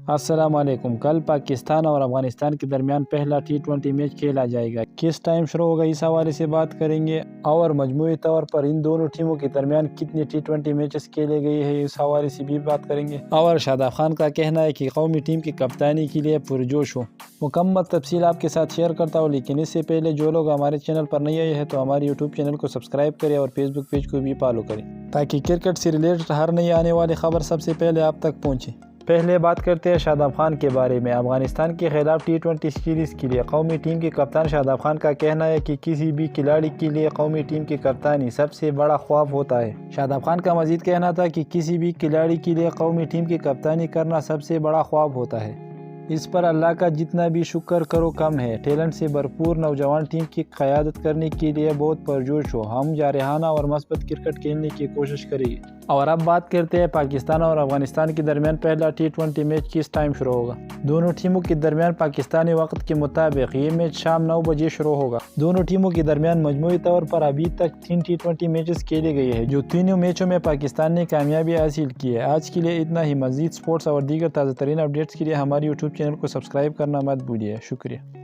السلام علیکم۔ کل پاکستان اور افغانستان کے درمیان پہلا T20 میچ کھیلا جائے گا۔ کس ٹائم شروع ہوگا، اس حوالے سے بات کریں گے، اور مجموعی طور پر ان دونوں ٹیموں کے درمیان کتنے T20 میچز کھیلے گئے ہیں، اس حوالے سے بھی بات کریں گے۔ اور شاداب خان کا کہنا ہے کہ قومی ٹیم کی کپتانی کے لیے پرجوش ہوں۔ مکمل تفصیل آپ کے ساتھ شیئر کرتا ہوں، لیکن اس سے پہلے جو لوگ ہمارے چینل پر نہیں آئے ہیں تو ہمارے یوٹیوب چینل کو سبسکرائب کریں اور فیس بک پیج کو بھی فالو کریں، تاکہ کرکٹ سے ریلیٹڈ ہر نئی آنے والی خبر سب سے پہلے آپ تک پہنچے۔ پہلے بات کرتے ہیں شاداب خان کے بارے میں۔ افغانستان کے خلاف T20 سیریز کے لیے قومی ٹیم کے کپتان شاداب خان کا کہنا ہے کہ کسی بھی کھلاڑی کے لیے قومی ٹیم کی کپتانی سب سے بڑا خواب ہوتا ہے۔ شاداب خان کا مزید کہنا تھا کہ کسی بھی کھلاڑی کے لیے قومی ٹیم کی کپتانی کرنا سب سے بڑا خواب ہوتا ہے۔ اس پر اللہ کا جتنا بھی شکر کرو کم ہے۔ ٹیلنٹ سے بھرپور نوجوان ٹیم کی قیادت کرنے کے لیے بہت پرجوش ہو۔ ہم جارحانہ اور مثبت کرکٹ کھیلنے کی کوشش کریں گے۔ اور اب بات کرتے ہیں پاکستان اور افغانستان کے درمیان پہلا T20 میچ کس ٹائم شروع ہوگا۔ دونوں ٹیموں کے درمیان پاکستانی وقت کے مطابق یہ میچ شام 9 بجے شروع ہوگا۔ دونوں ٹیموں کے درمیان مجموعی طور پر ابھی تک 3 T20 میچز کھیلے گئے ہیں، جو تینوں میچوں میں پاکستان نے کامیابی حاصل کی ہے۔ آج کے لیے اتنا ہی۔ مزید سپورٹس اور دیگر تازہ ترین اپڈیٹس کے لیے ہماری یوٹیوب چینل کو سبسکرائب کرنا مت بھولیے۔ شکریہ۔